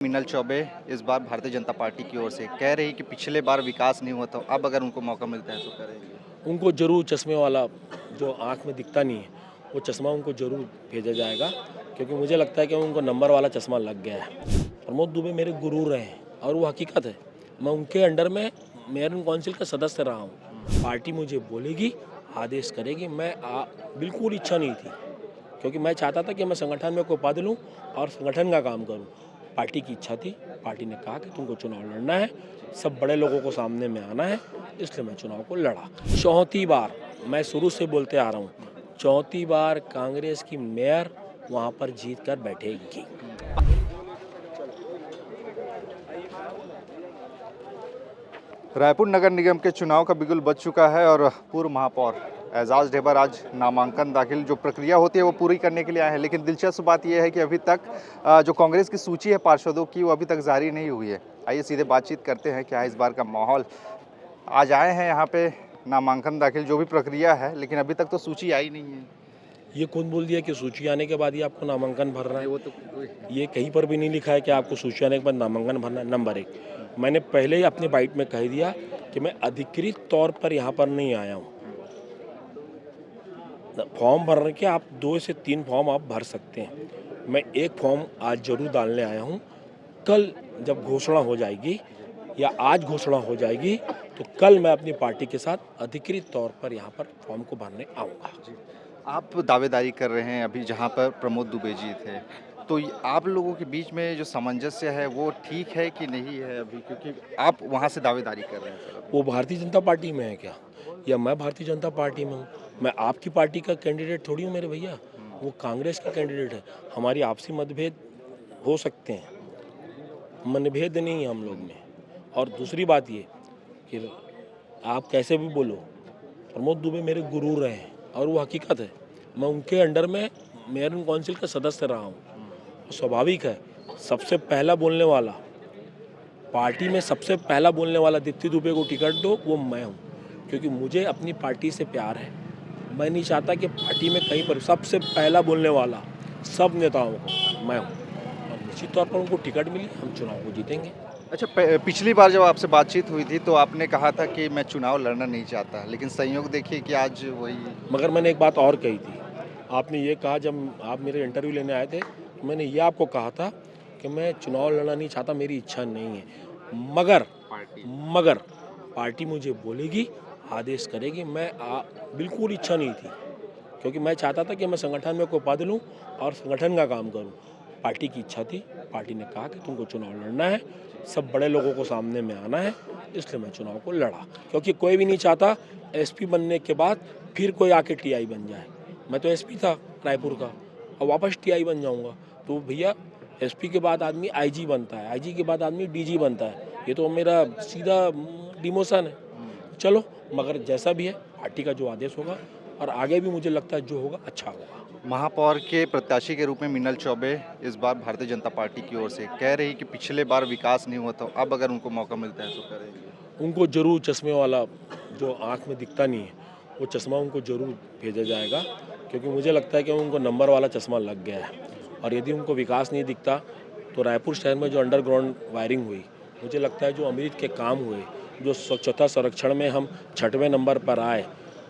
मीनल चौबे इस बार भारतीय जनता पार्टी की ओर से कह रही कि पिछले बार विकास नहीं हुआ तो अब अगर उनको मौका मिलता है तो करेंगे। उनको ज़रूर चश्मे वाला जो आँख में दिखता नहीं है वो चश्मा उनको ज़रूर भेजा जाएगा, क्योंकि मुझे लगता है कि उनको नंबर वाला चश्मा लग गया है। प्रमोद दुबे मेरे गुरु रहे हैं और वो हकीकत है। मैं उनके अंडर में मेयर काउंसिल का सदस्य रहा हूँ। पार्टी मुझे बोलेगी, आदेश करेगी। बिल्कुल इच्छा नहीं थी, क्योंकि मैं चाहता था कि मैं संगठन में कोई पद लूँ और संगठन का काम करूँ। पार्टी की इच्छा थी, पार्टी ने कहा कि तुमको चुनाव लड़ना है, सब बड़े लोगों को सामने में आना है, इसलिए मैं चुनाव को लड़ा। चौथी बार, मैं शुरू से बोलते आ रहा हूँ, चौथी बार कांग्रेस की मेयर वहाँ पर जीत कर बैठेगी। रायपुर नगर निगम के चुनाव का बिगुल बज चुका है और पूर्व महापौर एजाज ढेबर आज नामांकन दाखिल जो प्रक्रिया होती है वो पूरी करने के लिए आए हैं। लेकिन दिलचस्प बात यह है कि अभी तक जो कांग्रेस की सूची है पार्षदों की वो अभी तक जारी नहीं हुई है। आइए सीधे बातचीत करते हैं क्या इस बार का माहौल। आज आए हैं यहाँ पे नामांकन दाखिल जो भी प्रक्रिया है, लेकिन अभी तक तो सूची आई नहीं है। ये कौन बोल दिया कि सूची आने के बाद ही आपको नामांकन भरना है? वो तो ये कहीं पर भी नहीं लिखा है कि आपको सूची आने के बाद नामांकन भरना है। नंबर एक, मैंने पहले ही अपनी बाइट में कह दिया कि मैं अधिकृत तौर पर यहाँ पर नहीं आया हूँ। फॉर्म भरने के आप 2 से 3 फॉर्म आप भर सकते हैं। मैं एक फॉर्म आज जरूर डालने आया हूँ। कल जब घोषणा हो जाएगी या आज घोषणा हो जाएगी तो कल मैं अपनी पार्टी के साथ अधिकृत तौर पर यहाँ पर फॉर्म को भरने आऊँगा। आप दावेदारी कर रहे हैं अभी जहाँ पर प्रमोद दुबे जी थे, तो आप लोगों के बीच में जो सामंजस्य है वो ठीक है कि नहीं है अभी, क्योंकि आप वहाँ से दावेदारी कर रहे हैं सर। वो भारतीय जनता पार्टी में है क्या, या मैं भारतीय जनता पार्टी में हूँ? मैं आपकी पार्टी का कैंडिडेट थोड़ी हूँ मेरे भैया, वो कांग्रेस का कैंडिडेट है। हमारी आपसी मतभेद हो सकते हैं, मनभेद नहीं है हम लोग में। और दूसरी बात ये कि आप कैसे भी बोलो, प्रमोद दुबे मेरे गुरु रहे हैं और वो हकीकत है। मैं उनके अंडर में मेयर काउंसिल का सदस्य रहा हूँ। स्वाभाविक है, सबसे पहला बोलने वाला, पार्टी में सबसे पहला बोलने वाला दीप्ति दुबे को टिकट दो, वो मैं हूँ, क्योंकि मुझे अपनी पार्टी से प्यार है। मैं नहीं चाहता कि पार्टी में कहीं पर सबसे पहला बोलने वाला सब नेताओं को मैं हूँ, और निश्चित तौर पर उनको टिकट मिली, हम चुनाव को जीतेंगे। अच्छा, पिछली बार जब आपसे बातचीत हुई थी तो आपने कहा था कि मैं चुनाव लड़ना नहीं चाहता, लेकिन संयोग देखिए कि आज वही। मगर मैंने एक बात और कही थी, आपने ये कहा जब आप मेरे इंटरव्यू लेने आए थे, मैंने ये आपको कहा था कि मैं चुनाव लड़ना नहीं चाहता, मेरी इच्छा नहीं है। मगर पार्टी मुझे बोलेगी, आदेश करेगी। बिल्कुल इच्छा नहीं थी, क्योंकि मैं चाहता था कि मैं संगठन में कोई पद लूँ और संगठन का काम करूँ। पार्टी की इच्छा थी, पार्टी ने कहा कि तुमको चुनाव लड़ना है, सब बड़े लोगों को सामने में आना है, इसलिए मैं चुनाव को लड़ा। क्योंकि कोई भी नहीं चाहता एसपी बनने के बाद फिर कोई आके टीआई बन जाए। मैं तो एसपी था रायपुर का और वापस टीआई बन जाऊंगा। तो भैया, एसपी के बाद आदमी आईजी बनता है, आईजी के बाद आदमी डीजी बनता है। ये तो मेरा सीधा डिमोशन है। चलो, मगर जैसा भी है, पार्टी का जो आदेश होगा, और आगे भी मुझे लगता है जो होगा अच्छा होगा। महापौर के प्रत्याशी के रूप में मीनल चौबे इस बार भारतीय जनता पार्टी की ओर से कह रही कि पिछले बार विकास नहीं हुआ तो अब अगर उनको मौका मिलता है तो करेंगे। उनको ज़रूर चश्मे वाला जो आँख में दिखता नहीं है वो चश्मा उनको ज़रूर भेजा जाएगा, क्योंकि मुझे लगता है कि उनको नंबर वाला चश्मा लग गया है। और यदि उनको विकास नहीं दिखता तो रायपुर शहर में जो अंडरग्राउंड वायरिंग हुई, मुझे लगता है जो अमृत के काम हुए, जो स्वच्छता संरक्षण में हम 6वें नंबर पर आए,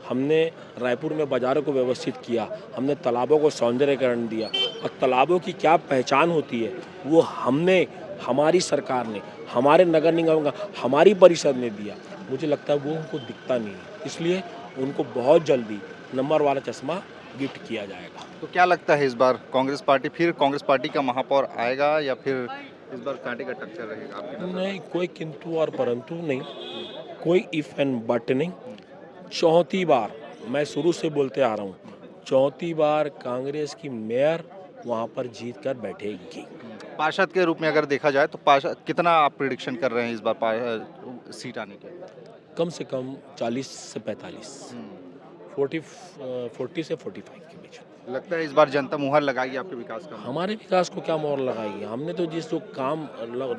हमने रायपुर में बाज़ारों को व्यवस्थित किया, हमने तालाबों को सौंदर्यकरण दिया, और तालाबों की क्या पहचान होती है वो हमने, हमारी सरकार ने, हमारे नगर निगम का, हमारी परिषद ने दिया। मुझे लगता है वो उनको दिखता नहीं है, इसलिए उनको बहुत जल्दी नंबर वाला चश्मा गिफ्ट किया जाएगा। तो क्या लगता है इस बार कांग्रेस पार्टी का महापौर आएगा या फिर इस बार कांटे का टक्कर रहेगा आपके नज़र? नहीं, कोई किंतु और परंतु नहीं, कोई इफ एंड बट नहीं। चौथी बार, मैं शुरू से बोलते आ रहा हूँ, चौथी बार कांग्रेस की मेयर वहाँ पर जीत कर बैठेगी। पार्षद के रूप में अगर देखा जाए तो पार्षद कितना आप प्रिडिक्शन कर रहे हैं इस बार सीट आने के? कम से कम 40 से 45, 40 से 45 के बीच। लगता है इस बार जनता मुहर लगाएगी आपके विकास का? हमारे विकास को क्या मोहर लगाएगी? हमने तो जिस जो काम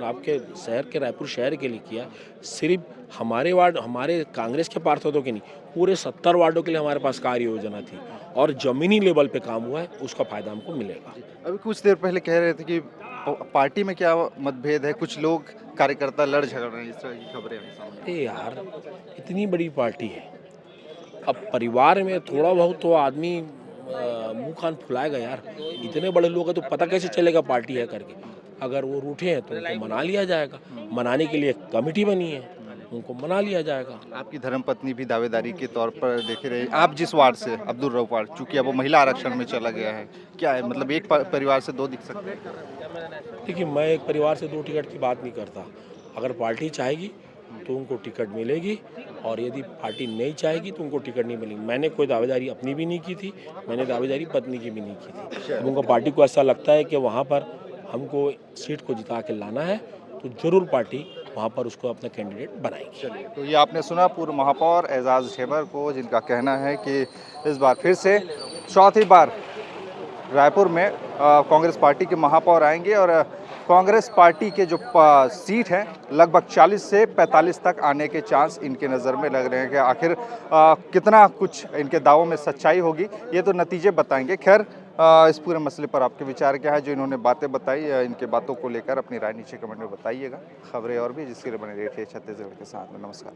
आपके शहर के, रायपुर शहर के लिए किया, सिर्फ हमारे वार्ड, हमारे कांग्रेस के पार्षदों के नहीं, पूरे 70 वार्डों के लिए हमारे पास कार्य योजना थी, और जमीनी लेवल पे काम हुआ है, उसका फायदा हमको मिलेगा। अभी कुछ देर पहले कह रहे थे कि पार्टी में क्या मतभेद है? कुछ लोग कार्यकर्ता लड़ झगड़ रहे हैं, इस तरह की खबरें अभी सामने। अरे यार, इतनी बड़ी पार्टी है, अब परिवार में थोड़ा बहुत तो आदमी मुंह कान फुलाएगा यार। इतने बड़े लोग हैं तो पता कैसे चलेगा पार्टी है करके। अगर वो रूठे हैं तो उनको मना लिया जाएगा, मनाने के लिए एक कमेटी बनी है, उनको मना लिया जाएगा। आपकी धर्मपत्नी भी दावेदारी के तौर पर देखे रहे। आप जिस वार्ड से, अब्दुल रऊफ वार्ड, चूंकि अब वो महिला आरक्षण में चला गया है, क्या है मतलब एक परिवार से दो दिख सकते हैं? देखिए, मैं एक परिवार से दो टिकट की बात नहीं करता। अगर पार्टी चाहेगी तो उनको टिकट मिलेगी, और यदि पार्टी नहीं चाहेगी तो उनको टिकट नहीं मिलेगी। मैंने कोई दावेदारी अपनी भी नहीं की थी, मैंने दावेदारी पत्नी की भी नहीं की थी। अब उनको पार्टी को ऐसा लगता है कि वहाँ पर हमको सीट को जिता के लाना है, तो ज़रूर पार्टी वहाँ पर उसको अपना कैंडिडेट बनाएगी। तो ये आपने सुना पूर्व महापौर एजाज ढेबर को, जिनका कहना है कि इस बार फिर से चौथी बार रायपुर में कांग्रेस पार्टी के महापौर आएंगे, और कांग्रेस पार्टी के जो सीट हैं लगभग 40 से 45 तक आने के चांस इनके नज़र में लग रहे हैं। कि आखिर कितना कुछ इनके दावों में सच्चाई होगी, ये तो नतीजे बताएंगे। खैर, इस पूरे मसले पर आपके विचार क्या है? जो इन्होंने बातें बताई, इनके बातों को लेकर अपनी राय नीचे कमेंट में बताइएगा। खबरें और भी जिसके लिए बने रहिए छत्तीसगढ़ के साथ में। नमस्कार।